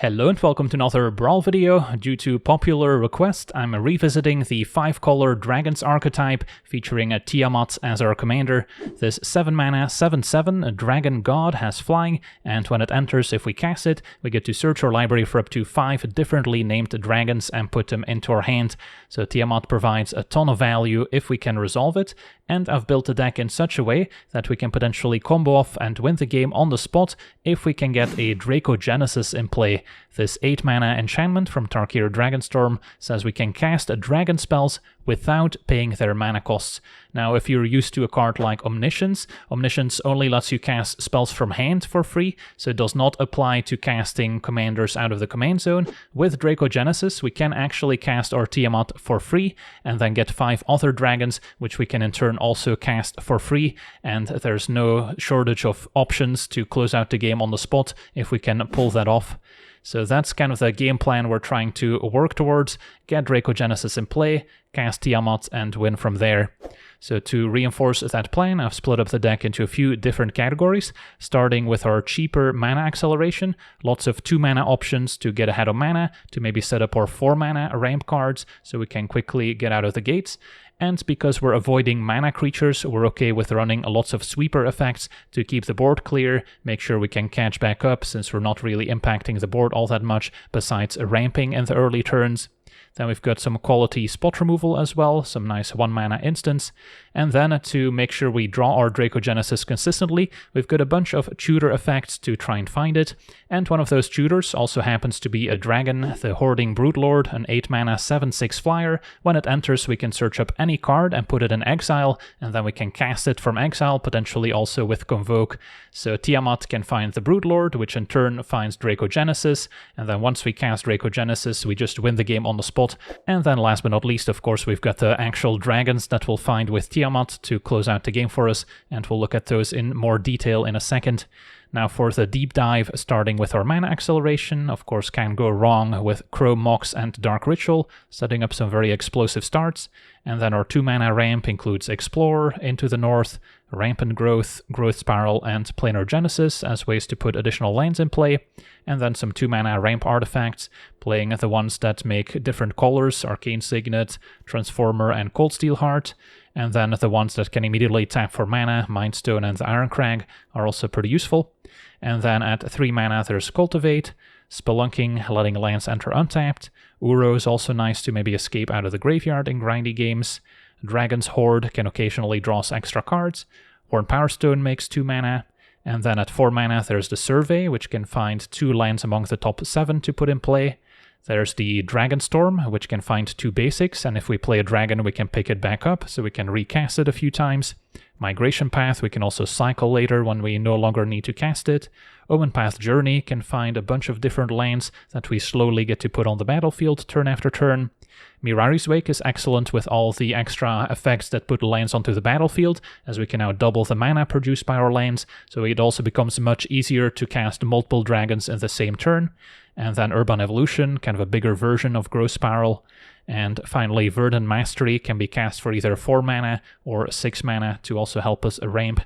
Hello and welcome to another Brawl video. Due to popular request, I'm revisiting the 5-color Dragons archetype featuring a Tiamat as our commander. This 7-mana 7/7 Dragon God has flying, and when it enters, if we cast it, we get to search our library for up to 5 differently named dragons and put them into our hand. So Tiamat provides a ton of value if we can resolve it, and I've built the deck in such a way that we can potentially combo off and win the game on the spot if we can get a Dracogenesis in play. This 8-mana enchantment from Tarkir Dragonstorm says we can cast dragon spells without paying their mana costs. Now, if you're used to a card like Omniscience, Omniscience only lets you cast spells from hand for free, so it does not apply to casting commanders out of the command zone. With Dracogenesis, we can actually cast our Tiamat for free, and then get 5 other dragons, which we can in turn also cast for free, and there's no shortage of options to close out the game on the spot if we can pull that off. So that's kind of the game plan we're trying to work towards, get Dracogenesis in play, cast Tiamat, and win from there. So to reinforce that plan, I've split up the deck into a few different categories, starting with our cheaper mana acceleration, lots of 2-mana options to get ahead of mana, to maybe set up our 4-mana ramp cards so we can quickly get out of the gates. And because we're avoiding mana creatures, we're okay with running lots of sweeper effects to keep the board clear, make sure we can catch back up since we're not really impacting the board all that much besides ramping in the early turns. Then we've got some quality spot removal as well, some nice 1-mana instants. And then to make sure we draw our Dracogenesis consistently, we've got a bunch of tutor effects to try and find it. And one of those tutors also happens to be a dragon, the Hoarding Broodlord, an 8-mana 7/6 flyer. When it enters, we can search up any card and put it in exile, and then we can cast it from exile, potentially also with Convoke. So Tiamat can find the Broodlord, which in turn finds Dracogenesis, and then once we cast Dracogenesis, we just win the game on the spot. And then last but not least, of course, we've got the actual dragons that we'll find with Tiamat to close out the game for us, and we'll look at those in more detail in a second. Now for the deep dive, starting with our mana acceleration, of course can go wrong with Crow Mox and Dark Ritual, setting up some very explosive starts. And then our 2-mana ramp includes Explore, Into the North, Rampant Growth, Growth Spiral, and Planar Genesis as ways to put additional lands in play. And then some 2-mana ramp artifacts, playing the ones that make different colors, Arcane Signet, Transformer, and Cold Steel Heart. And then the ones that can immediately tap for mana, Mind Stone and Iron Crag, are also pretty useful. And then at 3 mana there's Cultivate, Spelunking, letting lands enter untapped. Uro is also nice to maybe escape out of the graveyard in grindy games. Dragon's Hoard can occasionally draw extra cards. Horn Powerstone makes 2 mana. And then at 4 mana there's the Survey, which can find 2 lands among the top 7 to put in play. There's the Dragonstorm, which can find 2 basics, and if we play a dragon we can pick it back up, so we can recast it a few times. Migration Path we can also cycle later when we no longer need to cast it. Omen Path Journey can find a bunch of different lands that we slowly get to put on the battlefield turn after turn. Mirari's Wake is excellent with all the extra effects that put lands onto the battlefield, as we can now double the mana produced by our lands, so it also becomes much easier to cast multiple dragons in the same turn. And then Urban Evolution, kind of a bigger version of Growth Spiral. And finally, Verdant Mastery can be cast for either 4 mana or 6 mana to also help us ramp.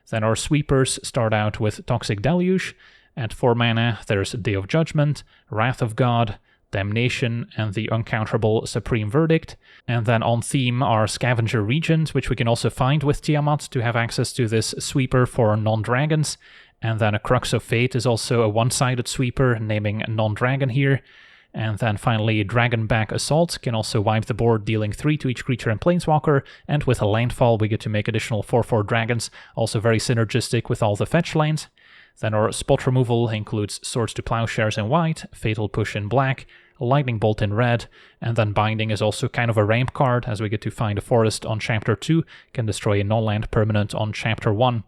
Then our sweepers start out with Toxic Deluge. At 4 mana, there's Day of Judgment, Wrath of God, Damnation, and the uncounterable Supreme Verdict. And then on theme are Scavenger Regent, which we can also find with Tiamat to have access to this sweeper for non-dragons. And then a Crux of Fate is also a one-sided sweeper, naming non-dragon here. And then finally, Dragonback Assault can also wipe the board, dealing 3 to each creature and planeswalker, and with a landfall we get to make additional 4/4 dragons, also very synergistic with all the fetch lands. Then our spot removal includes Swords to Plowshares in white, Fatal Push in black, Lightning Bolt in red, and then Binding is also kind of a ramp card, as we get to find a forest on Chapter 2, can destroy a non-land permanent on Chapter 1.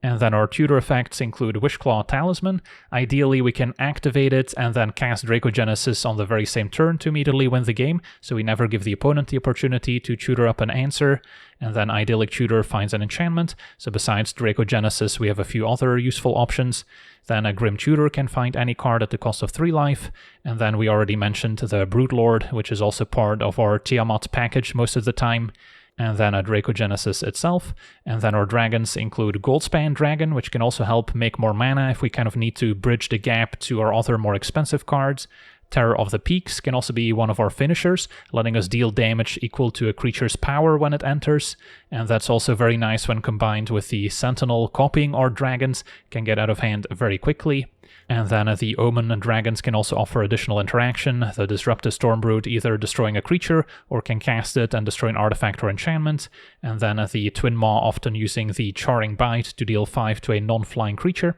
And then our tutor effects include Wishclaw Talisman. Ideally we can activate it and then cast Dracogenesis on the very same turn to immediately win the game, so we never give the opponent the opportunity to tutor up an answer. And then Idyllic Tutor finds an enchantment, so besides Dracogenesis we have a few other useful options. Then a Grim Tutor can find any card at the cost of 3 life. And then we already mentioned the Broodlord, which is also part of our Tiamat package most of the time. and then a Dracogenesis itself, and then our dragons include Goldspan Dragon, which can also help make more mana if we kind of need to bridge the gap to our other more expensive cards. Terror of the Peaks can also be one of our finishers, letting us deal damage equal to a creature's power when it enters, and that's also very nice when combined with the Sentinel copying our dragons, can get out of hand very quickly. And then the Omen dragons can also offer additional interaction. The Disruptive Stormbrood either destroying a creature or can cast it and destroy an artifact or enchantment. And then the Twin Maw often using the Charring Bite to deal 5 to a non-flying creature.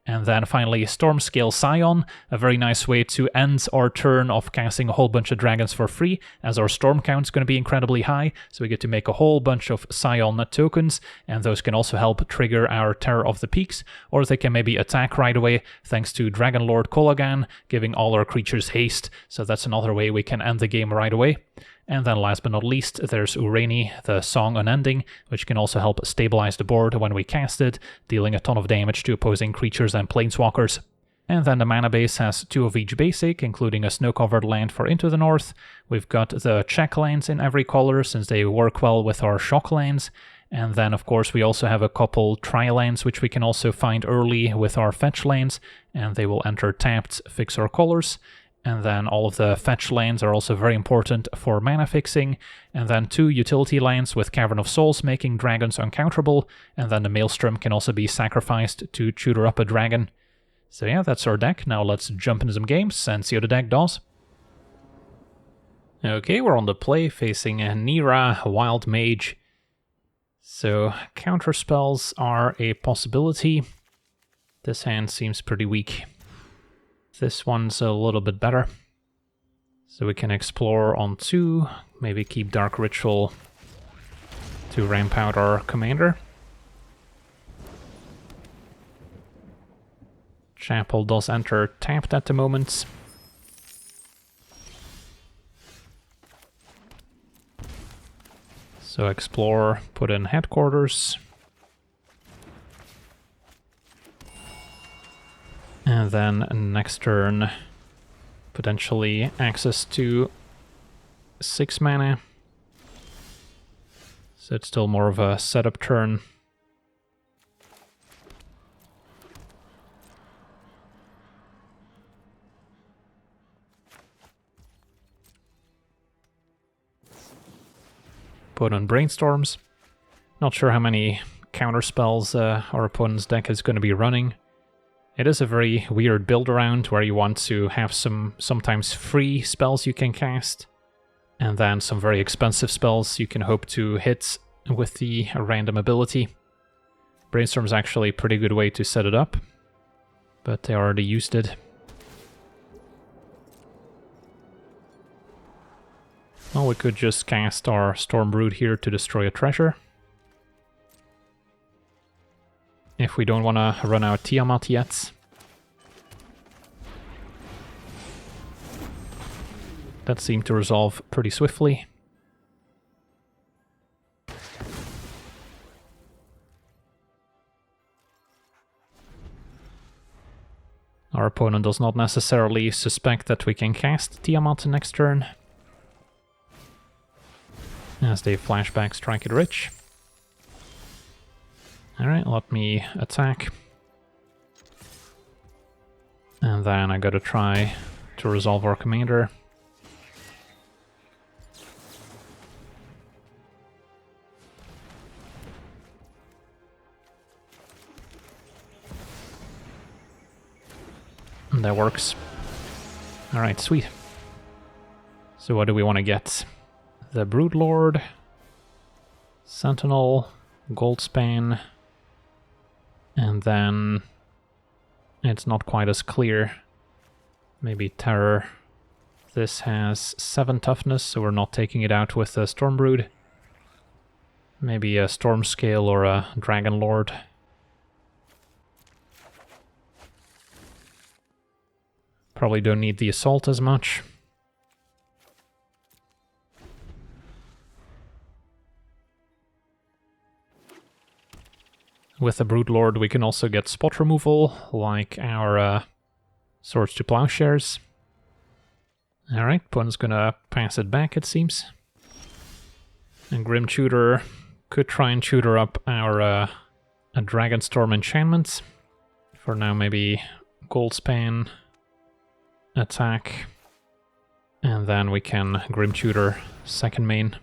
And then finally Stormscale Scion, a very nice way to end our turn of casting a whole bunch of dragons for free, as our storm count is going to be incredibly high, so we get to make a whole bunch of Scion tokens, and those can also help trigger our Terror of the Peaks, or they can maybe attack right away thanks to Dragonlord Kolagan, giving all our creatures haste, so that's another way we can end the game right away. And then last but not least, there's Urani, the Song Unending, which can also help stabilize the board when we cast it, dealing a ton of damage to opposing creatures and planeswalkers. And then the mana base has 2 of each basic, including a snow-covered land for Into the North. We've got the check lands in every color, since they work well with our shock lands. And then, of course, we also have a couple tri-lands, which we can also find early with our fetch lands, and they will enter tapped, fix our colors. And then all of the fetch lands are also very important for mana fixing. And then 2 utility lands with Cavern of Souls making dragons uncounterable. And then the Maelstrom can also be sacrificed to tutor up a dragon. So yeah, that's our deck. Now let's jump into some games and see how the deck does. Okay, we're on the play facing Neera, Wild Mage. So counter spells are a possibility. This hand seems pretty weak. This one's a little bit better. So we can explore on 2, maybe keep Dark Ritual to ramp out our commander. Chapel does enter tapped at the moment. So explore, put in headquarters. And then next turn, potentially access to 6 mana. So it's still more of a setup turn. Put on Brainstorms. Not sure how many counter spells our opponent's deck is going to be running. It is a very weird build around where you want to have some sometimes free spells you can cast, and then some very expensive spells you can hope to hit with the random ability. Brainstorm is actually a pretty good way to set it up, but they already used it. Well, we could just cast our Stormbrood here to destroy a treasure. If we don't want to run out Tiamat yet. That seemed to resolve pretty swiftly. Our opponent does not necessarily suspect that we can cast Tiamat next turn, as they flashback Strike It Rich. Alright, let me attack. And then I gotta try to resolve our commander. And that works. Alright, sweet. So what do we want to get? The Broodlord, Sentinel, Goldspan, and then it's not quite as clear. Maybe Terror. This has 7 toughness, so we're not taking it out with a Stormbrood. Maybe a Stormscale or a Dragonlord. Probably don't need the Assault as much. With the Broodlord we can also get spot removal, like our Swords to Plowshares. Alright, opponent's gonna pass it back, it seems. And Grim Tutor could try and tutor up our a Dragonstorm enchantment. For now, maybe Goldspan attack. And then we can Grim Tutor second main.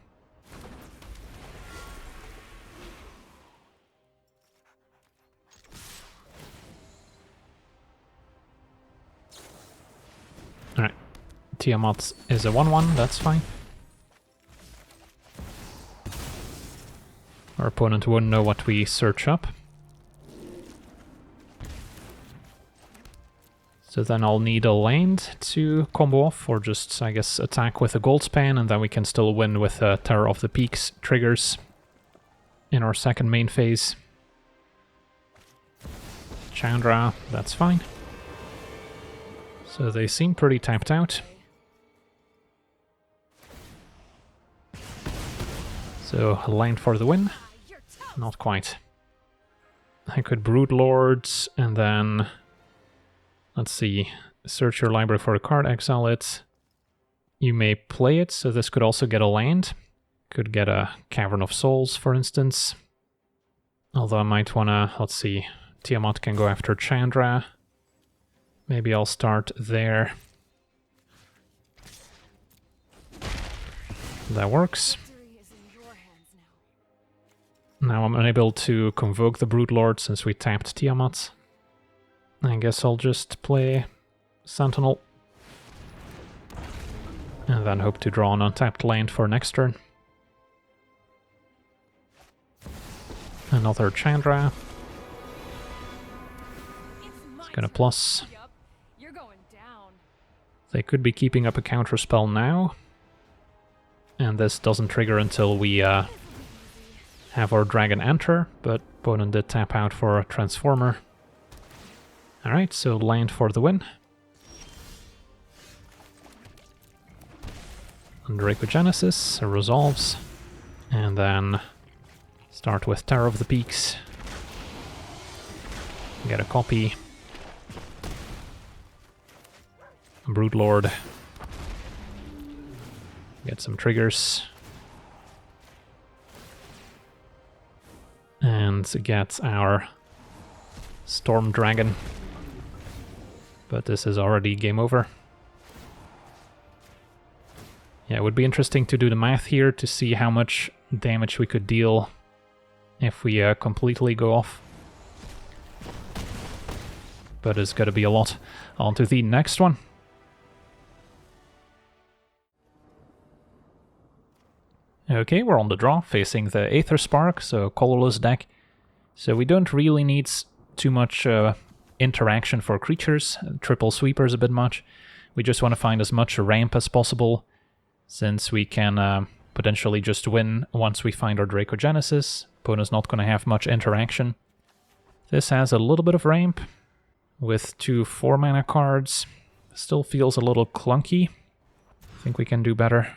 Alright, Tiamat is a 1-1, that's fine. Our opponent won't know what we search up. So then I'll need a land to combo off, or just, I guess, attack with a Goldspan, and then we can still win with Terror of the Peaks triggers in our second main phase. Chandra, that's fine. So they seem pretty tapped out. So a land for the win. Not quite. I could Broodlords and then, let's see, search your library for a card, exile it. You may play it, so this could also get a land. Could get a Cavern of Souls, for instance. Although I might wanna, let's see, Tiamat can go after Chandra. Maybe I'll start there. That works. Now I'm unable to convoke the Broodlord since we tapped Tiamat. I guess I'll just play Sentinel. And then hope to draw an untapped land for next turn. Another Chandra. It's gonna plus. They could be keeping up a counterspell now. And this doesn't trigger until we have our dragon enter, but opponent did tap out for a transformer. Alright, so land for the win. And Dracogenesis resolves. And then start with Terror of the Peaks. Get a copy. Broodlord. Get some triggers. And get our Storm Dragon. But this is already game over. Yeah, it would be interesting to do the math here to see how much damage we could deal if we completely go off. But it's gotta be a lot. On to the next one. Okay, we're on the draw, facing the Aetherspark, so colorless deck. So we don't really need too much interaction for creatures. Triple Sweeper is a bit much. We just want to find as much ramp as possible, since we can potentially just win once we find our Dracogenesis. Opponent's not going to have much interaction. This has a little bit of ramp, with 2 4-mana cards. Still feels a little clunky. I think we can do better.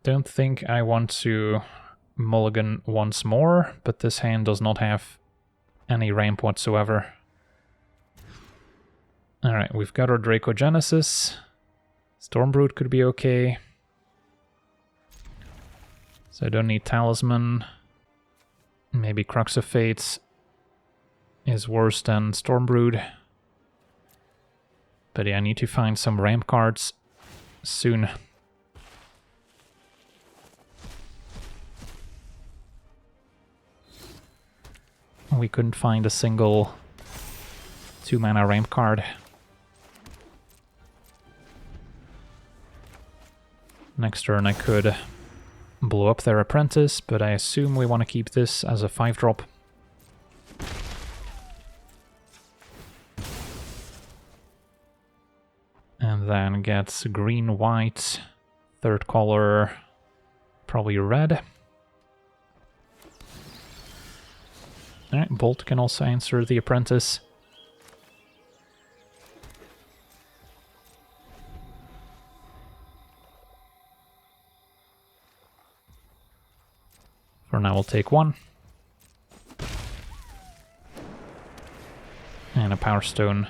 Don't think I want to mulligan once more, but this hand does not have any ramp whatsoever. Alright, we've got our Dracogenesis. Stormbrood could be okay. So I don't need Talisman. Maybe Crux of Fate is worse than Stormbrood. But yeah, I need to find some ramp cards soon. We couldn't find a single 2-mana ramp card. Next turn I could blow up their Apprentice, but I assume we want to keep this as a 5-drop. And then get green, white, third color, probably red. Alright, Bolt can also answer the Apprentice. For now we'll take 1. And a Power Stone.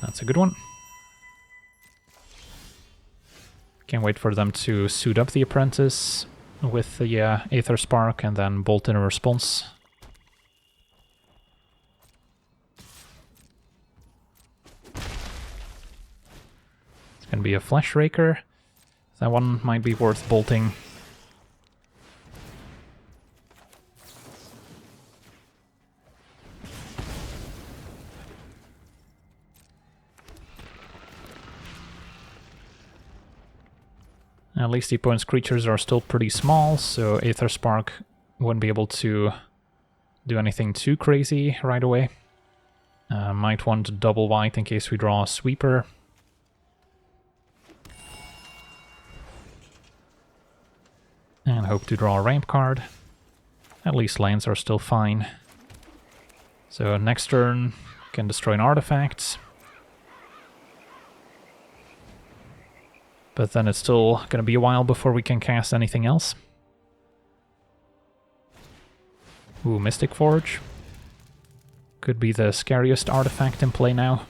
That's a good one. Can't wait for them to suit up the Apprentice. with the Aetherspark and then bolt in a response. It's gonna be a Flesh Raker. That one might be worth bolting. At least the opponent's creatures are still pretty small, so Aetherspark wouldn't be able to do anything too crazy right away. Might want to double white in case we draw a sweeper. And hope to draw a ramp card. At least lands are still fine. So next turn, can destroy an artifact. But then it's still gonna be a while before we can cast anything else. Ooh, Mystic Forge. Could be the scariest artifact in play now.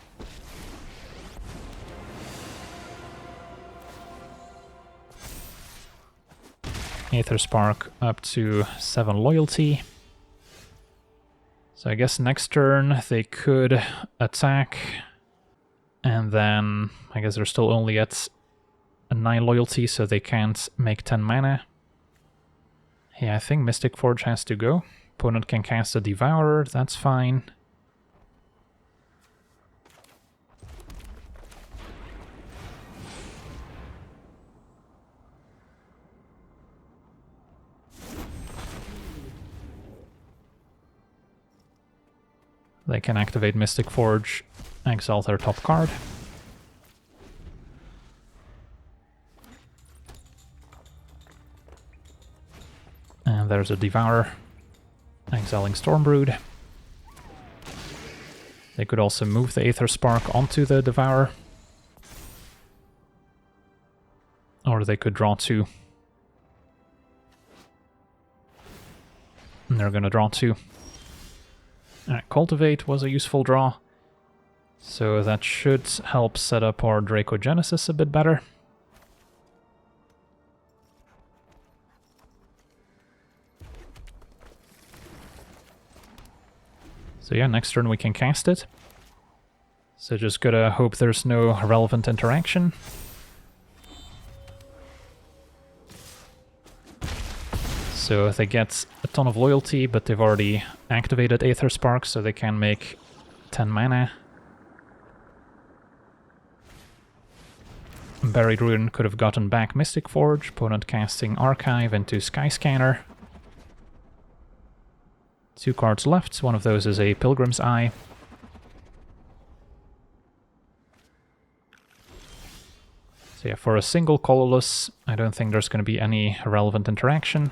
Aetherspark up to 7 loyalty. So I guess next turn they could attack. And then I guess they're still only at a 9 loyalty, so they can't make 10 mana. Yeah, I think Mystic Forge has to go. Opponent can cast a Devourer, that's fine. They can activate Mystic Forge, exile their top card. And there's a Devourer, exiling Stormbrood. They could also move the Aetherspark onto the Devourer. Or they could draw 2. And they're gonna draw 2. Cultivate was a useful draw. So that should help set up our Dracogenesis a bit better. So yeah, next turn we can cast it. So just gotta hope there's no relevant interaction. So they get a ton of loyalty, but they've already activated Aetherspark, so they can make 10 mana. Buried Ruin could have gotten back Mystic Forge, opponent casting Archive into Skyscanner. 2 cards left, one of those is a Pilgrim's Eye. So yeah, for a single colorless, I don't think there's going to be any relevant interaction.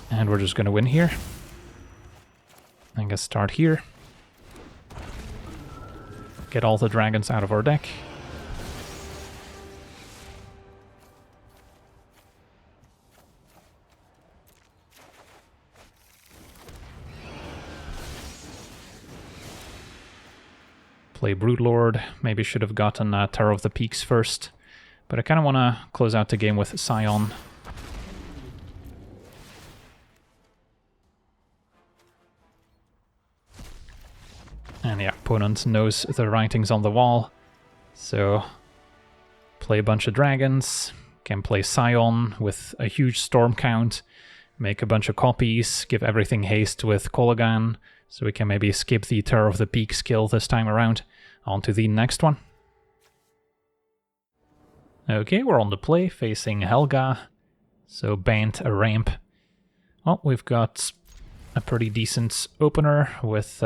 And we're just going to win here. I guess start here. Get all the dragons out of our deck. Play Broodlord. Maybe should have gotten Terror of the Peaks first. But I kind of want to close out the game with Scion. And yeah, opponent knows the writings on the wall. So play a bunch of dragons. Can play Scion with a huge storm count. Make a bunch of copies. Give everything haste with Kolaghan. So we can maybe skip the Terror of the Peak skill this time around. On to the next one. Okay, we're on the play, facing Helga. So banned a ramp. Well, we've got a pretty decent opener with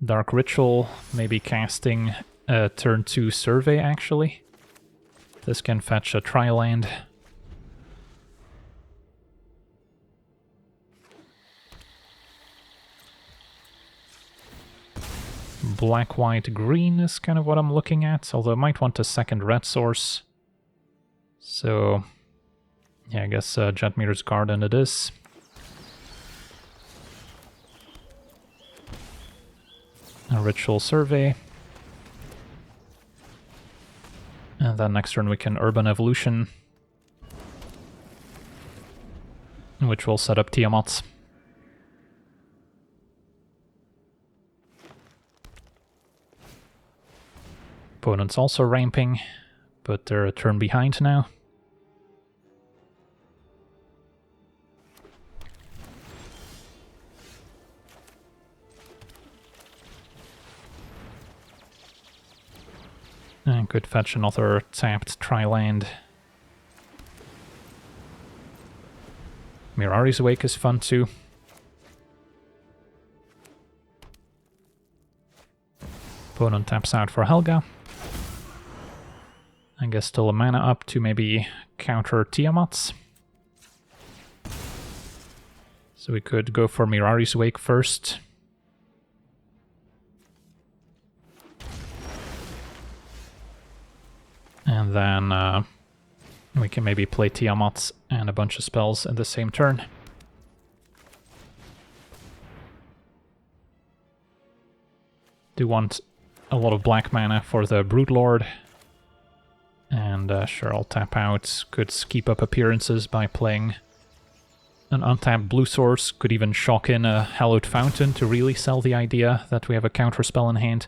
Dark Ritual, maybe casting a turn 2 Survey actually. This can fetch a Tri-land. Black, white, green is kind of what I'm looking at, although I might want a second red source. So, yeah, I guess Jetmeter's Garden it is. A Ritual Survey. And then next turn we can Urban Evolution. which will set up Tiamat. Opponent's also ramping, but they're a turn behind now. And could fetch another tapped tri-land. Mirari's Wake is fun too. Opponent taps out for Helga. I guess still a mana up to maybe counter Tiamat. So we could go for Mirari's Wake first. And then we can maybe play Tiamat and a bunch of spells in the same turn. Do want a lot of black mana for the Broodlord. And sure, I'll tap out. Could keep up appearances by playing an untapped blue source. Could even shock in a Hallowed Fountain to really sell the idea that we have a counterspell in hand.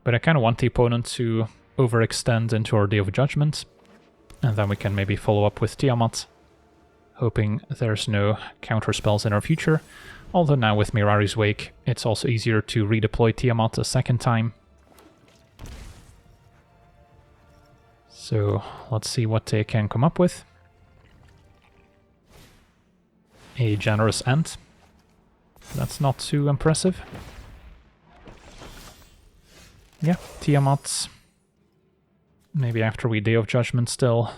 But I kind of want the opponent to overextend into our Day of Judgment. And then we can maybe follow up with Tiamat, hoping there's no counterspells in our future. Although now with Mirari's Wake, it's also easier to redeploy Tiamat a second time. So let's see what they can come up with. A generous end. That's not too impressive. Yeah, Tiamat. Maybe after we Day of Judgment still.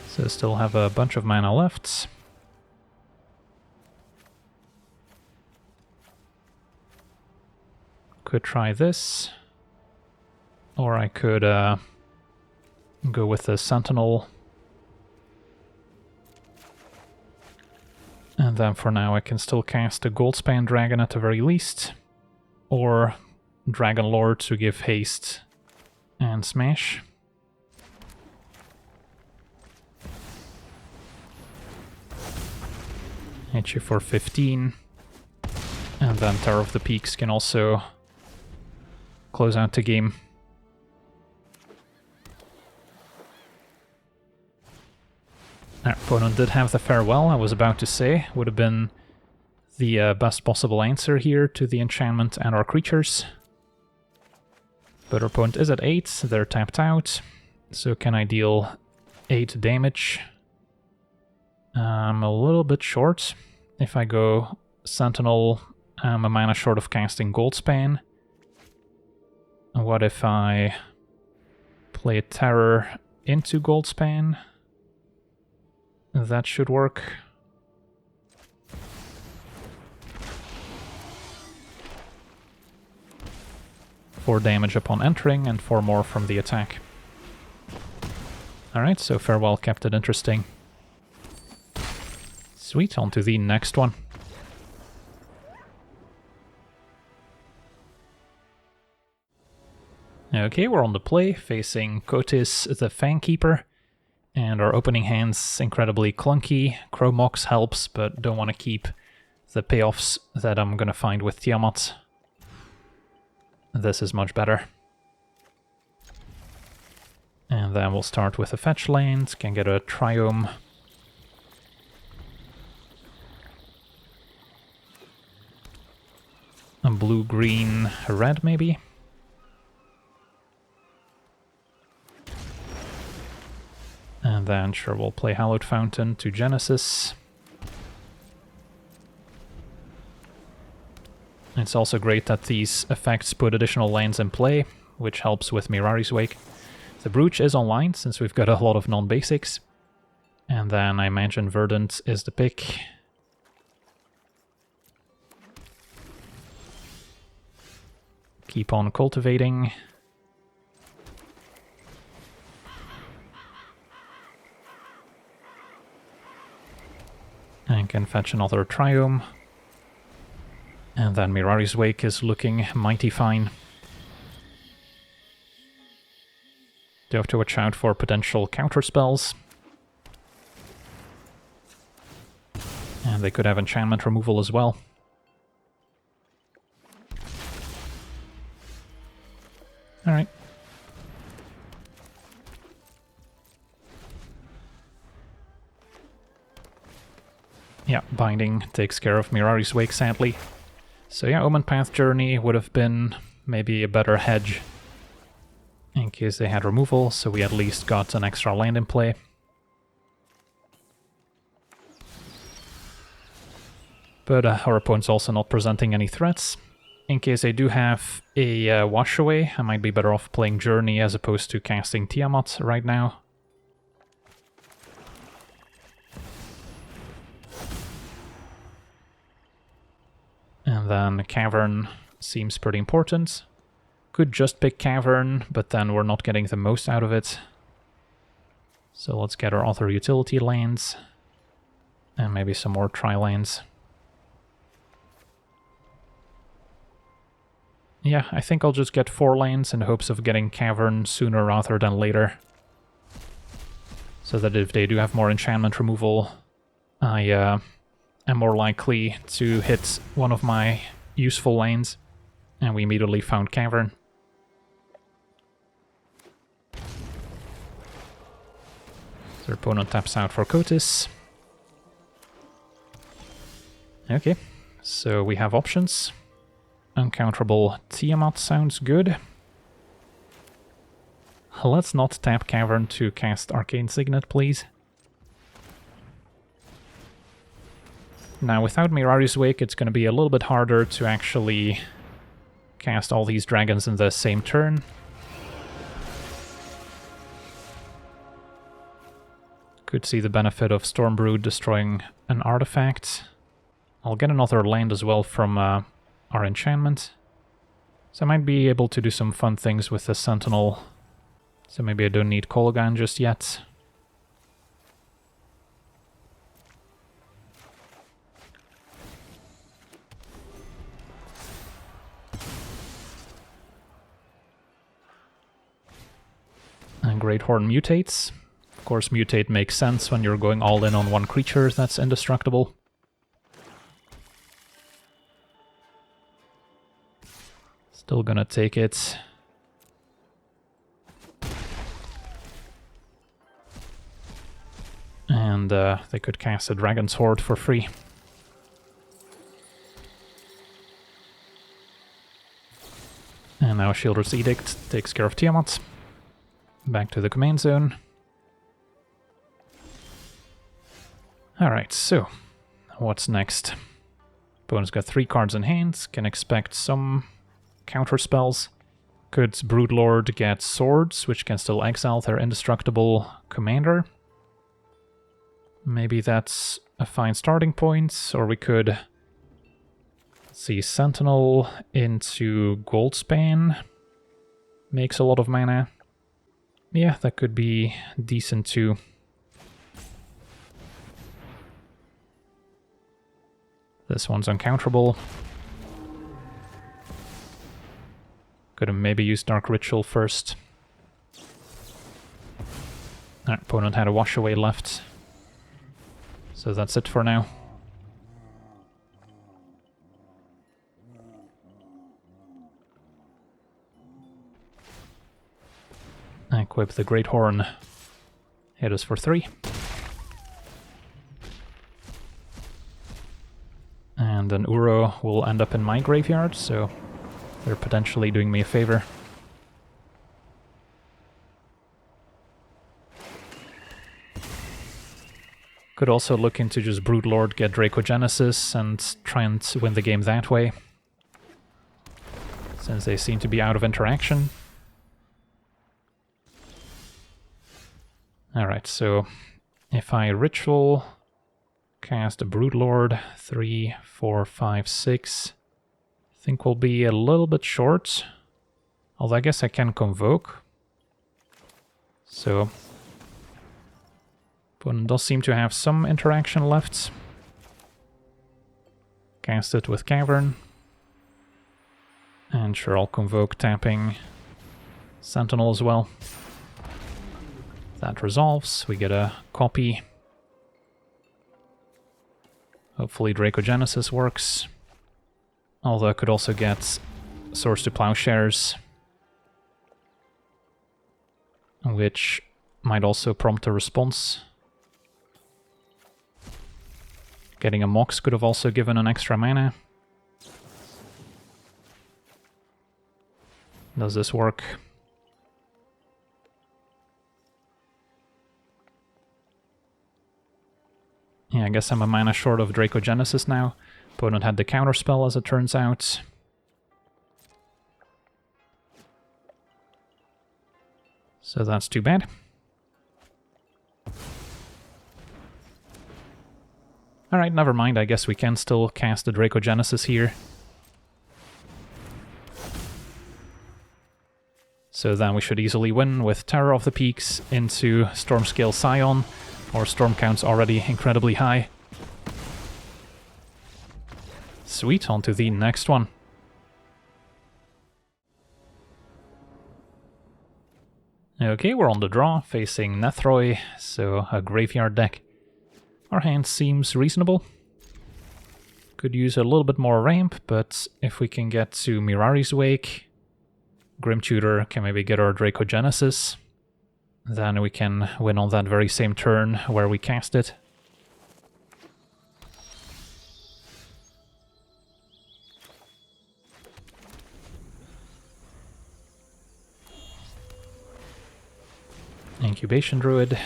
So still have a bunch of mana left. Could try this. Or I could go with the Sentinel. And then for now I can still cast a Goldspan Dragon at the very least. Or Dragon Lord to give haste and smash. Hit you for 15. And then Terror of the Peaks can also close out the game. Our opponent did have the Farewell, I was about to say. Would have been the best possible answer here to the enchantment and our creatures. But our opponent is at 8, they're tapped out. So can I deal 8 damage? I'm a little bit short. If I go Sentinel, I'm a mana short of casting Goldspan. What if I play Terror into Goldspan? That should work. Four damage upon entering and 4 more from the attack. Alright, so Farewell kept it interesting. Sweet, on to the next one. Okay, we're on the play, facing Kotis the Fangkeeper. And our opening hand's incredibly clunky. Crow Mox helps, but don't want to keep the payoffs that I'm gonna find with Tiamat. This is much better. And then we'll start with a fetch land, can get a Triome. A blue, green, red maybe? And then, sure, we'll play Hallowed Fountain to Genesis. It's also great that these effects put additional lands in play, which helps with Mirari's Wake. The Brooch is online, since we've got a lot of non-basics. And then I imagine Verdant is the pick. Keep on cultivating. And can fetch another Triome. And then Mirari's Wake is looking mighty fine. Do have to watch out for potential counter spells. And they could have enchantment removal as well. Alright. Yeah, Binding takes care of Mirari's Wake, sadly. So yeah, Omen Path Journey would have been maybe a better hedge in case they had removal, so we at least got an extra land in play. But our opponent's also not presenting any threats. In case they do have a wash away, I might be better off playing Journey as opposed to casting Tiamat right now. And then Cavern seems pretty important. Could just pick Cavern, but then we're not getting the most out of it. So let's get our other utility lands. And maybe some more tri-lands. Yeah, I think I'll just get 4 lands in hopes of getting Cavern sooner rather than later. So that if they do have more enchantment removal, I am more likely to hit one of my useful lanes. And we immediately found Cavern. Their opponent taps out for Kotis. Okay, so we have options. Uncounterable Tiamat sounds good. Let's not tap Cavern to cast Arcane Signet, please. Now, without Mirari's Wake, it's going to be a little bit harder to actually cast all these dragons in the same turn. Could see the benefit of Stormbrood destroying an artifact. I'll get another land as well from our enchantment. So I might be able to do some fun things with the Sentinel. So maybe I don't need Kolaghan just yet. And Great Horn mutates. Of course, mutate makes sense when you're going all in on one creature that's indestructible. Still gonna take it. And they could cast a Dragon's Horde for free. And now Shielder's Edict takes care of Tiamat. Back to the command zone. Alright, so what's next? Opponent's got 3 cards in hand, can expect some counter spells. Could Broodlord get swords, which can still exile their indestructible commander? Maybe that's a fine starting point, or we could see Sentinel into Goldspan. Makes a lot of mana. Yeah, that could be decent too. This one's uncounterable. Could have maybe used Dark Ritual first. Our opponent had a wash away left. So that's it for now. Equip the Great Horn. Hit us for 3. And an Uro will end up in my graveyard, so they're potentially doing me a favor. Could also look into just Broodlord, get Dracogenesis, and try and win the game that way. Since they seem to be out of interaction. Alright, so if I Ritual, cast a Broodlord, 3, 4, 5, 6, I think we'll be a little bit short. Although I guess I can Convoke. So, opponent does seem to have some interaction left. Cast it with Cavern. And sure, I'll convoke tapping Sentinel as well. That resolves, we get a copy. Hopefully Dracogenesis works. Although I could also get Swords to Plowshares, which might also prompt a response. Getting a Mox could have also given an extra mana. Does this work? Yeah, I guess I'm a mana short of Dracogenesis now. Opponent had the counterspell, as it turns out. So that's too bad. Alright, never mind, I guess we can still cast the Dracogenesis here. So then we should easily win with Terror of the Peaks into Stormscale Scion. Our storm count's already incredibly high. Sweet, on to the next one. Okay, we're on the draw, facing Nethroi, so a graveyard deck. Our hand seems reasonable. Could use a little bit more ramp, but if we can get to Mirari's Wake, Grim Tutor can maybe get our Dracogenesis. Then we can win on that very same turn where we cast it. Incubation Druid.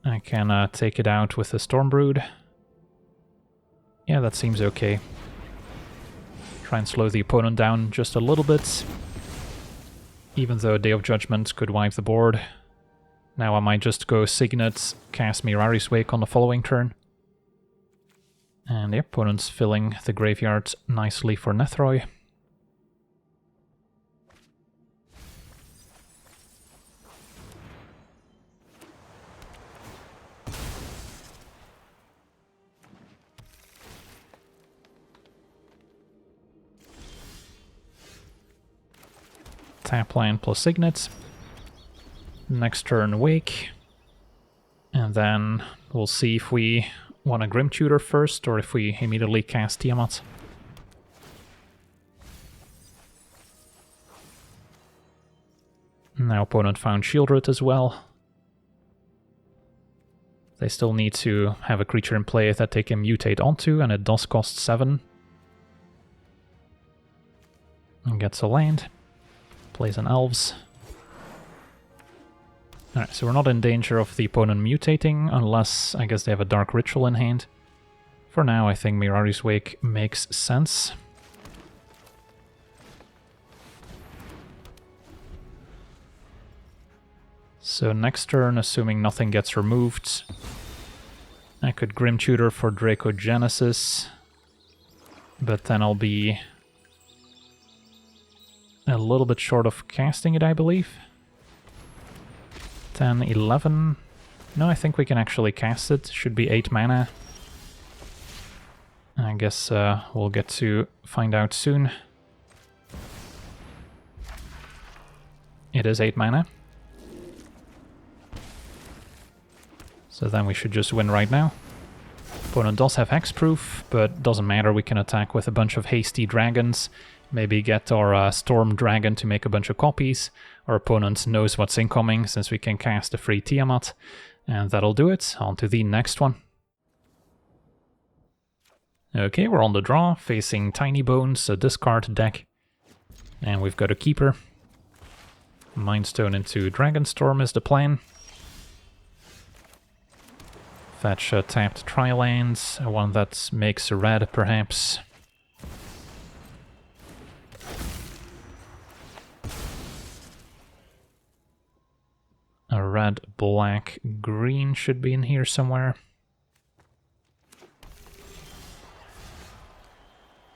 I can take it out with the Stormbrood. Yeah, that seems okay. Try and slow the opponent down just a little bit. Even though Day of Judgment could wipe the board. Now I might just go Signet, cast Mirari's Wake on the following turn. And the opponent's filling the graveyard nicely for Nethroi. Tap land plus Signet. Next turn Wake. And then we'll see if we want a Grim Tutor first or if we immediately cast Tiamat. Now opponent found Shieldred as well. They still need to have a creature in play that they can mutate onto, and it does cost 7. And gets a land. Plays an Elves. Alright, so we're not in danger of the opponent mutating, unless I guess they have a Dark Ritual in hand. For now, I think Mirari's Wake makes sense. So next turn, assuming nothing gets removed, I could Grim Tutor for Dracogenesis, but then I'll be a little bit short of casting it, I believe. 10, 11... No, I think we can actually cast it. Should be 8 mana. I guess we'll get to find out soon. It is 8 mana. So then we should just win right now. Opponent does have hexproof, but doesn't matter, we can attack with a bunch of hasty dragons. Maybe get our Storm Dragon to make a bunch of copies. Our opponent knows what's incoming, since we can cast a free Tiamat. And that'll do it. On to the next one. Okay, we're on the draw, facing Tinybones, a discard deck. And we've got a Keeper. Mindstone into Dragonstorm is the plan. Fetch a tapped Tri-Lands, one that makes a red, perhaps. A red, black, green should be in here somewhere.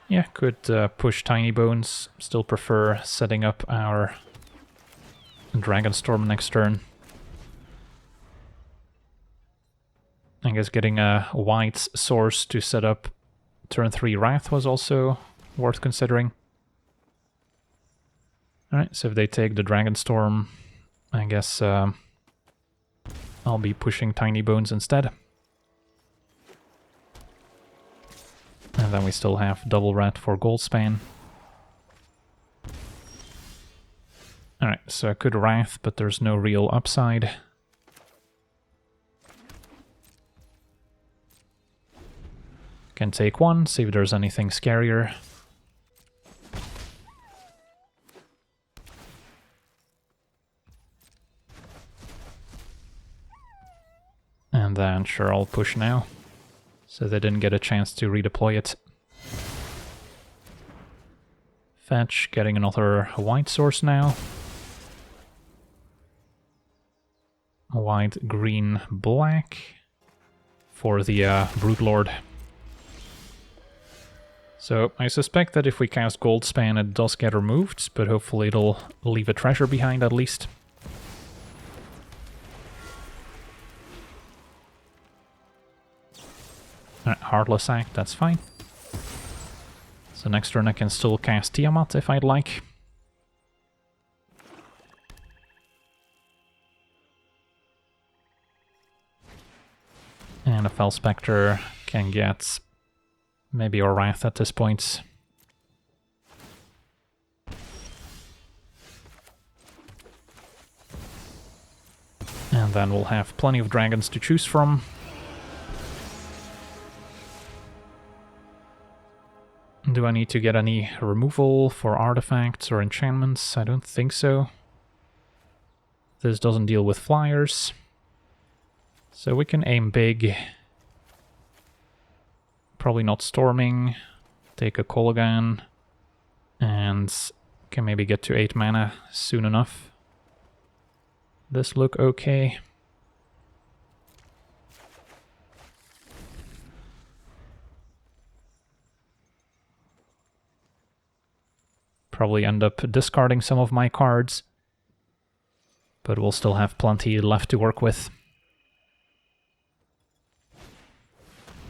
Yeah, could push Tinybones. Still prefer setting up our Dragonstorm next turn. I guess getting a white source to set up turn 3 Wrath was also worth considering. Alright, so if they take the Dragonstorm, I guess I'll be pushing Tinybones instead. And then we still have double red for Goldspan. Alright, so I could Wrath, but there's no real upside. Can take one, see if there's anything scarier. And then sure, I'll push now. So they didn't get a chance to redeploy it. Fetch, getting another white source now. White, green, black for the Broodlord. So I suspect that if we cast Goldspan it does get removed, but hopefully it'll leave a treasure behind at least. Heartless Act, that's fine. So next turn I can still cast Tiamat if I'd like. And a Fel Spectre can get maybe a Wrath at this point. And then we'll have plenty of dragons to choose from. Do I need to get any removal for artifacts or enchantments? I don't think so. This doesn't deal with flyers. So we can aim big. Probably not storming. Take a Kolaghan. And can maybe get to 8 mana soon enough. This look okay. Probably end up discarding some of my cards, but we'll still have plenty left to work with.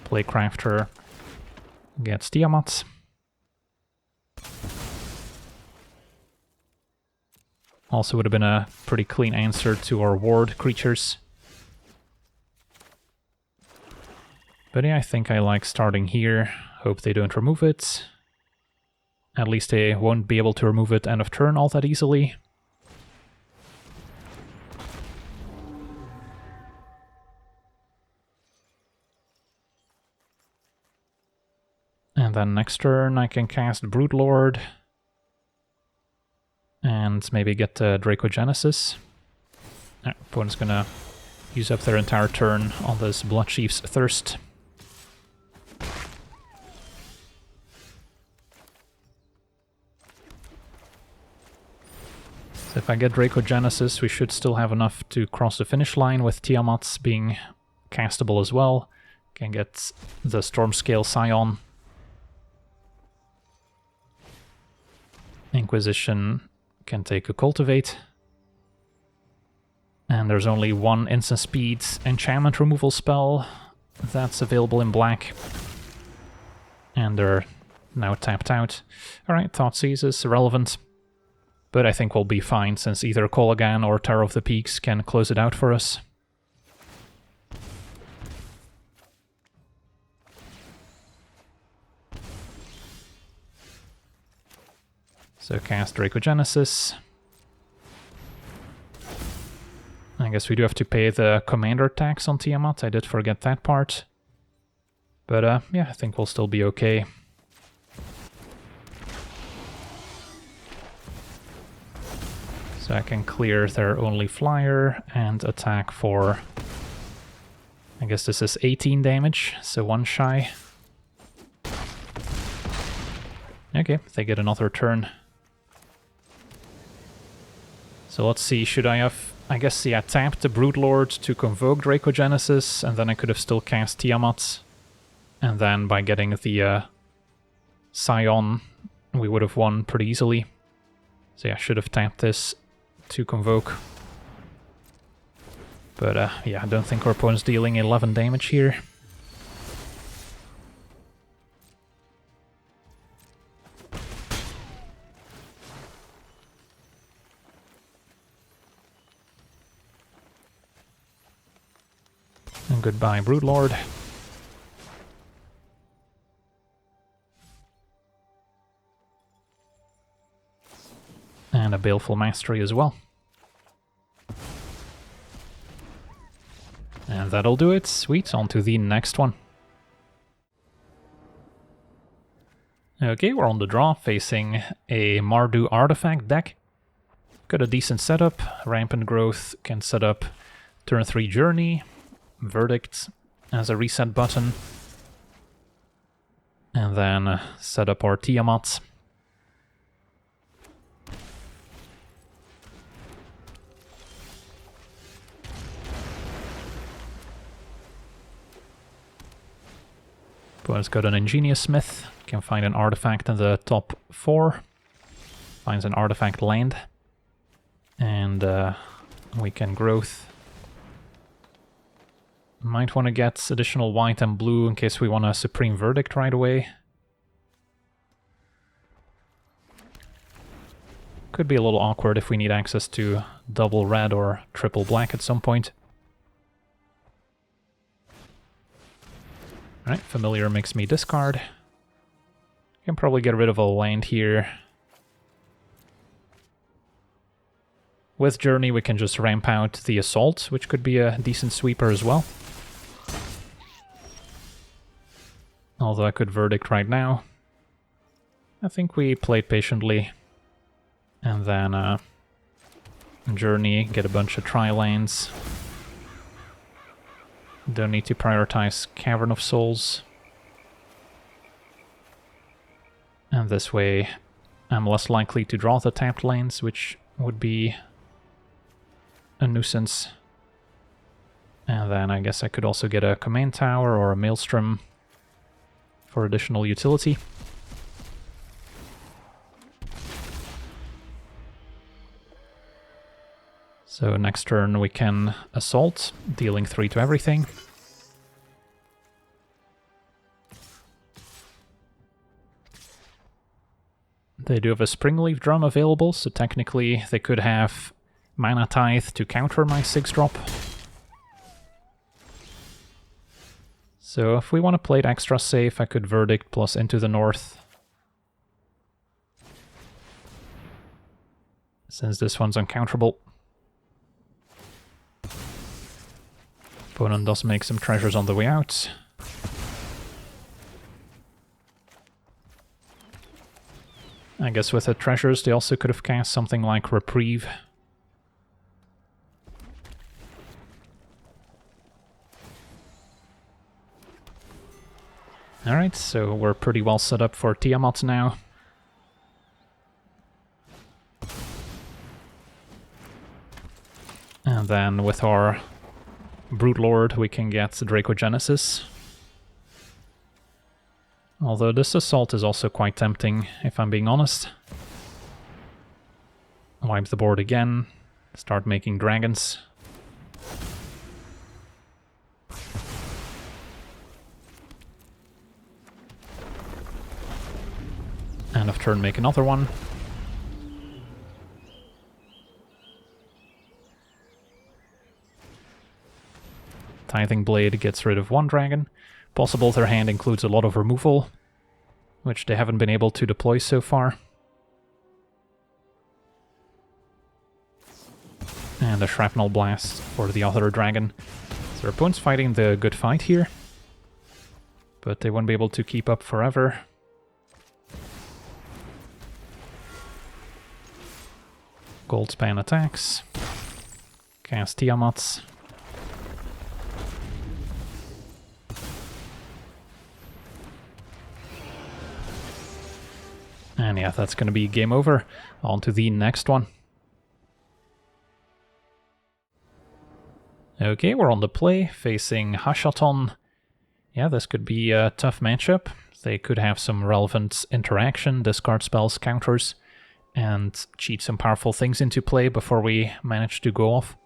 Play Crafter gets Tiamat. Also would have been a pretty clean answer to our ward creatures. But yeah, I think I like starting here. Hope they don't remove it. At least they won't be able to remove it end of turn all that easily. And then next turn I can cast Broodlord. And maybe get Dracogenesis. Opponent's gonna use up their entire turn on this Bloodchief's Thirst. If I get Dracogenesis, we should still have enough to cross the finish line with Tiamat being castable as well. Can get the Stormscale Scion. Inquisition can take a Cultivate. And there's only one instant speed enchantment removal spell that's available in black. And they're now tapped out. Alright, Thoughtseize is irrelevant. But I think we'll be fine, since either Kolaghan or Terror of the Peaks can close it out for us. So cast Dracogenesis. I guess we do have to pay the commander tax on Tiamat, I did forget that part. But yeah, I think we'll still be okay. So I can clear their only flyer and attack for, I guess this is 18 damage, so 1 shy. Okay, they get another turn. So let's see, should I have, I guess, yeah, tapped the Broodlord to convoke Dracogenesis, and then I could have still cast Tiamat. And then by getting the Scion, we would have won pretty easily. So yeah, I should have tapped this to convoke. But yeah, I don't think our opponent's dealing 11 damage here. Goodbye, Broodlord. And a Baleful Mastery as well. And that'll do it. Sweet, on to the next one. Okay, we're on the draw, facing a Mardu artifact deck. Got a decent setup. Rampant Growth can set up turn 3 Journey, Verdict as a reset button, and then set up our Tiamat. Opponent's got an Ingenious Smith, can find an artifact in the top 4, finds an artifact land, and we can growth. Might want to get additional white and blue in case we want a Supreme Verdict right away. Could be a little awkward if we need access to double red or triple black at some point. Alright, Familiar makes me discard. Can probably get rid of a land here. With Journey we can just ramp out the Assault, which could be a decent sweeper as well. Although I could Verdict right now. I think we played patiently. And then Journey, get a bunch of tri-lands. Don't need to prioritize Cavern of Souls. And this way I'm less likely to draw the tapped lands, which would be a nuisance. And then I guess I could also get a Command Tower or a Maelstrom for additional utility. So next turn we can Assault, dealing 3 to everything. They do have a Springleaf Drum available, so technically they could have Mana Tithe to counter my 6-drop. So if we want to play it extra safe, I could Verdict plus Into the North. Since this one's uncounterable. Opponent does make some treasures on the way out. I guess with the treasures they also could have cast something like Reprieve. Alright, so we're pretty well set up for Tiamat now. And then with our Broodlord we can get Dracogenesis. Although this Assault is also quite tempting, if I'm being honest. Wipe the board again, start making dragons. End of turn, make another one. Tithing Blade gets rid of 1 dragon. Possible their hand includes a lot of removal, which they haven't been able to deploy so far. And a Shrapnel Blast for the other dragon. So their opponent's fighting the good fight here, but they won't be able to keep up forever. Goldspan attacks. Cast Tiamats. And yeah, that's going to be game over. On to the next one. Okay, we're on the play, facing Hashaton. Yeah, this could be a tough matchup. They could have some relevant interaction, discard spells, counters, and cheat some powerful things into play before we manage to go off.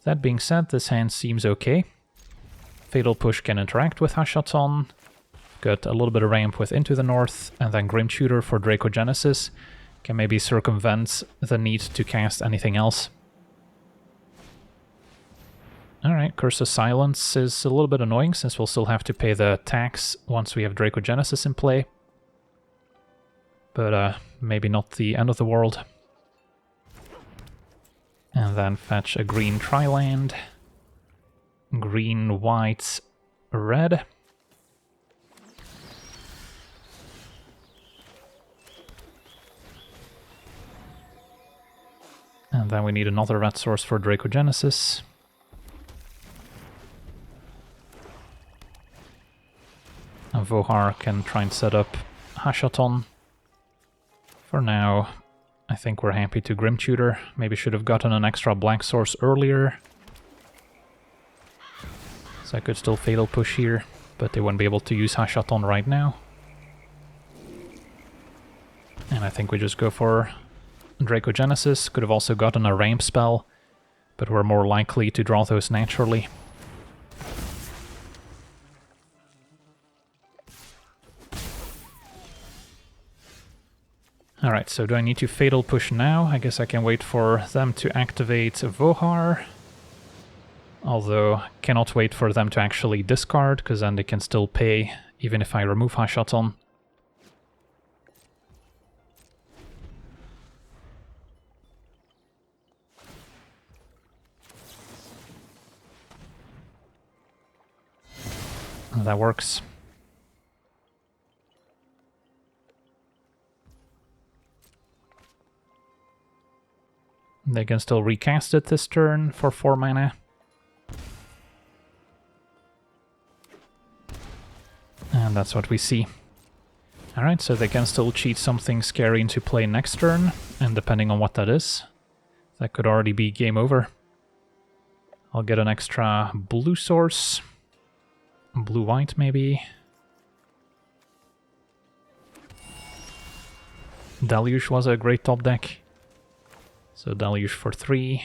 That being said, this hand seems okay. Fatal Push can interact with Hashaton. Got a little bit of ramp with Into the North, and then Grim Tutor for Dracogenesis. Can maybe circumvent the need to cast anything else. Alright, Curse of Silence is a little bit annoying since we'll still have to pay the tax once we have Dracogenesis in play. But maybe not the end of the world. And then fetch a green Triland. Green, white, red. And then we need another red source for Dracogenesis. And Vohar can try and set up Hashaton. For now, I think we're happy to Grim Tutor. Maybe should have gotten an extra black source earlier. So I could still Fatal Push here, but they wouldn't be able to use Hashaton right now. And I think we just go for Dracogenesis. Could have also gotten a ramp spell, but we're more likely to draw those naturally. Alright, so do I need to Fatal Push now? I guess I can wait for them to activate Vohar. Although, cannot wait for them to actually discard, because then they can still pay, even if I remove Hashaton. That works. They can still recast it this turn for 4 mana. And that's what we see. Alright, so they can still cheat something scary into play next turn, and depending on what that is, that could already be game over. I'll get an extra blue source. Blue-white, maybe. Deluge was a great top deck. So Deluge for 3.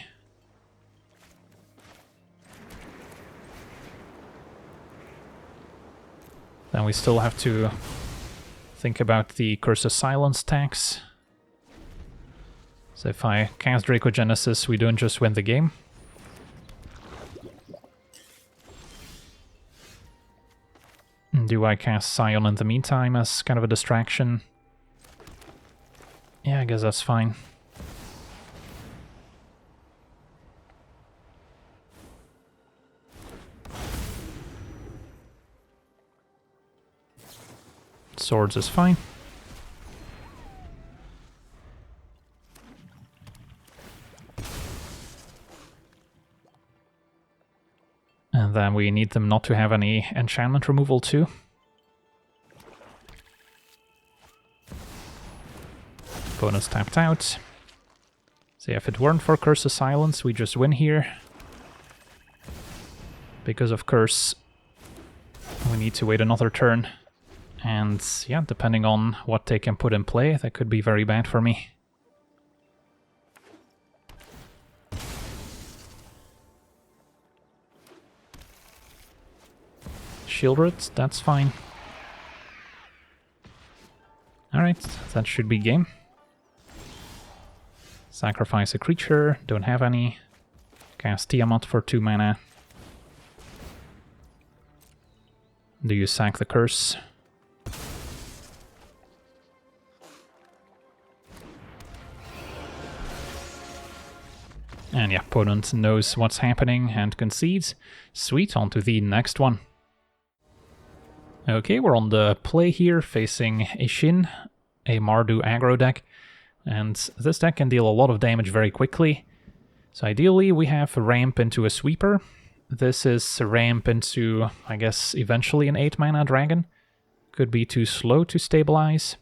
Then we still have to think about the Curse of Silence tax. So if I cast Dracogenesis, we don't just win the game. Do I cast Scion in the meantime as kind of a distraction? Yeah, I guess that's fine. Swords is fine. And then we need them not to have any enchantment removal too. Opponent's tapped out. So yeah, if it weren't for Curse of Silence, we just win here. Because of Curse, we need to wait another turn. And yeah, depending on what they can put in play, that could be very bad for me. Shieldred, that's fine. Alright, that should be game. Sacrifice a creature, don't have any. Cast Tiamat for 2 mana. Do you sack the curse? And yeah, opponent knows what's happening and concedes. Sweet, on to the next one. Okay, we're on the play here, facing Isshin, a Mardu aggro deck. And this deck can deal a lot of damage very quickly. So ideally we have a ramp into a sweeper. This is a ramp into, I guess, eventually an 8 mana dragon. Could be too slow to stabilize,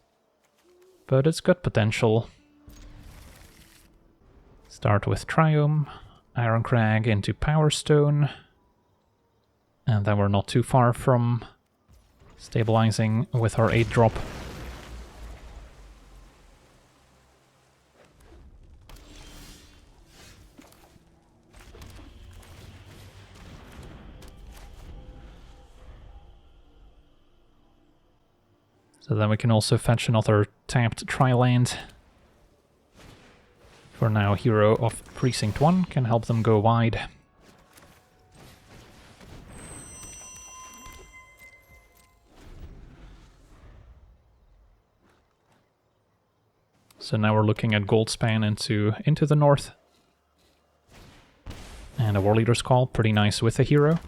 but it's got potential. Start with Triome, Ironcrag into Power Stone, and then we're not too far from stabilizing with our 8-drop. So then we can also fetch another tapped Tri-land. For now, Hero of Precinct 1 can help them go wide. So now we're looking at Goldspan into the north. And a War Leader's Call, pretty nice with the hero.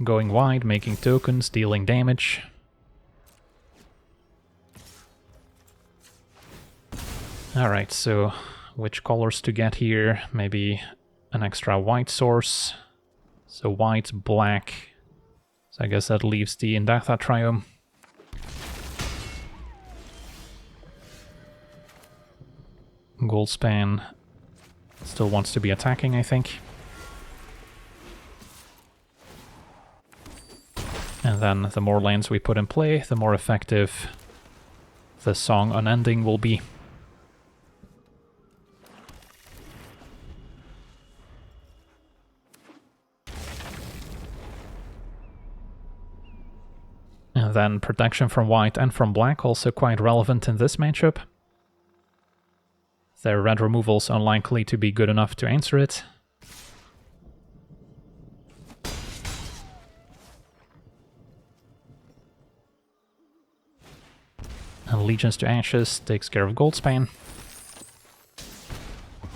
Going wide, making tokens, dealing damage. Alright, so which colors to get here? Maybe an extra white source. So white, black. So I guess that leaves the Indatha Triome. Goldspan still wants to be attacking, I think. And then the more lands we put in play, the more effective the Song Unending will be. And then protection from white and from black, also quite relevant in this matchup. Their red removal's unlikely to be good enough to answer it. And Legions to Ashes takes care of Goldspan.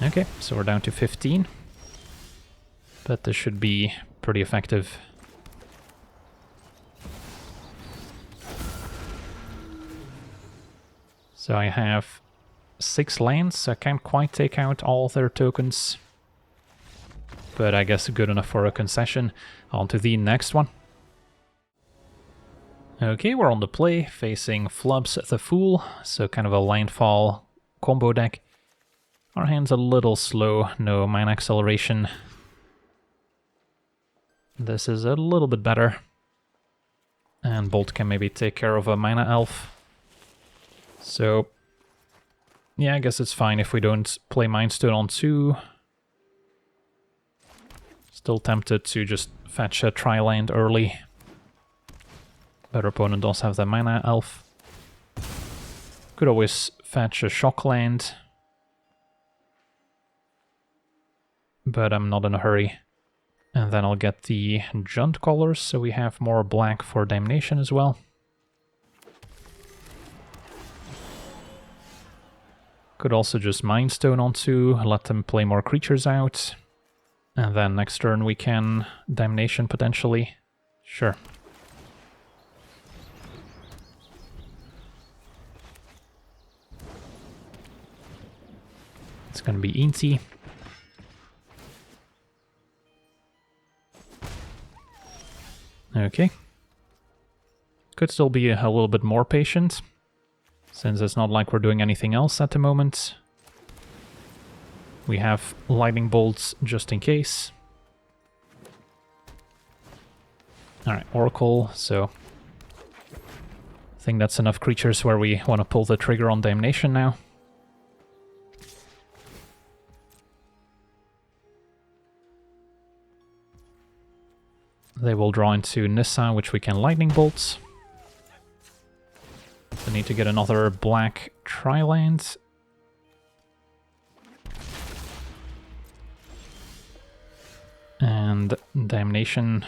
Okay, so we're down to 15. But this should be pretty effective. So I have 6 lands, so I can't quite take out all their tokens. But I guess good enough for a concession. On to the next one. Okay, we're on the play, facing Flubs the Fool, so kind of a landfall combo deck. Our hand's a little slow, no mana acceleration. This is a little bit better. And Bolt can maybe take care of a mana elf. So, yeah, I guess it's fine if we don't play Mind Stone on 2. Still tempted to just fetch a tri-land early. But our opponent does have the mana elf. Could always fetch a shock land. But I'm not in a hurry. And then I'll get the Junt colors, so we have more black for Damnation as well. Could also just Mind Stone on 2, let them play more creatures out. And then next turn we can Damnation potentially. Sure. It's gonna be Inti. Okay. Could still be a little bit more patient, since it's not like we're doing anything else at the moment. We have lightning bolts just in case. Alright, Oracle, so I think that's enough creatures where we want to pull the trigger on Damnation now. They will draw into Nissa, which we can lightning bolts. So need to get another black tri-land. And Damnation.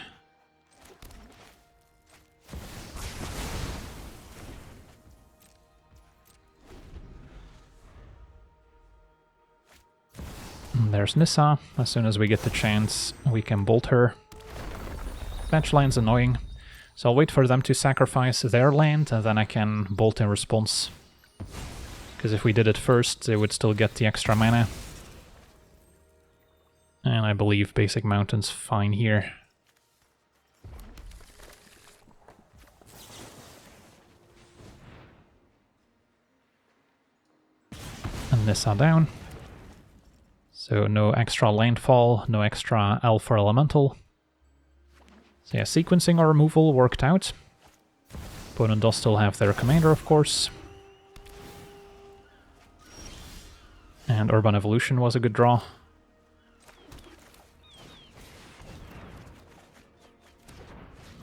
And there's Nissa. As soon as we get the chance, we can bolt her. Fetch land's annoying, so I'll wait for them to sacrifice their land, and then I can bolt in response. Because if we did it first, they would still get the extra mana. And I believe Basic Mountain's fine here. And Nissa down. So no extra landfall, no extra elf or elemental. So yeah, sequencing our removal worked out. Opponent does still have their commander, of course. And Urban Evolution was a good draw.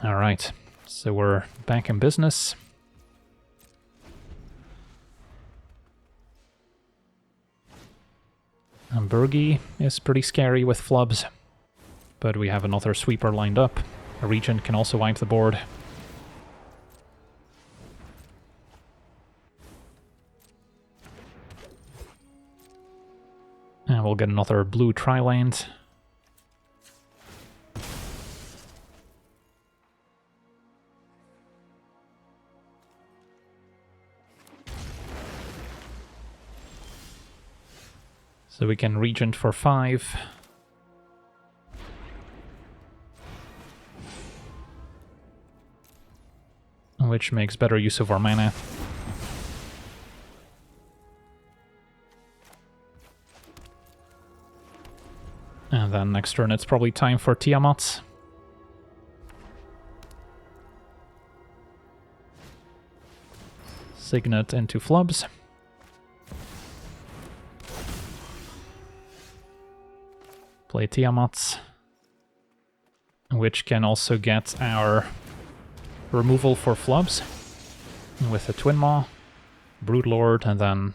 Alright, so we're back in business. And Burgi is pretty scary with Flubs. But we have another sweeper lined up. A Regent can also wipe the board. And we'll get another blue tri-land. So we can Regent for 5. Which makes better use of our mana. And then next turn it's probably time for Tiamat. Signet into Flubs. Play Tiamat, which can also get our removal for Flubs with a Twin Maw, Broodlord, and then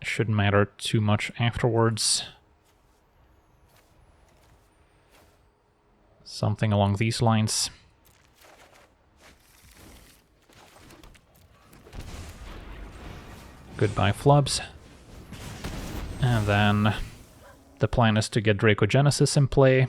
it shouldn't matter too much afterwards. Something along these lines. Goodbye Flubs. And then the plan is to get Dracogenesis in play,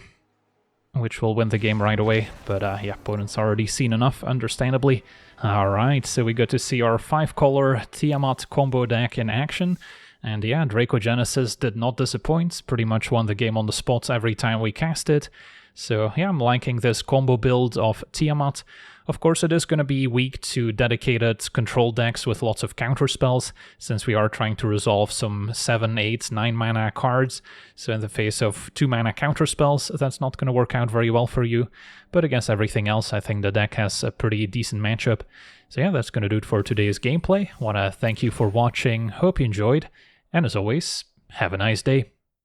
which will win the game right away, but yeah, opponent's already seen enough, understandably. Alright, so we got to see our 5-color Tiamat combo deck in action, and yeah, Dracogenesis did not disappoint, pretty much won the game on the spot every time we cast it. So yeah, I'm liking this combo build of Tiamat. Of course, it is going to be weak to dedicated control decks with lots of counterspells, since we are trying to resolve some 7, 8, 9 mana cards. So in the face of 2 mana counterspells, that's not going to work out very well for you. But against everything else, I think the deck has a pretty decent matchup. So yeah, that's going to do it for today's gameplay. Want to thank you for watching, hope you enjoyed, and as always, have a nice day.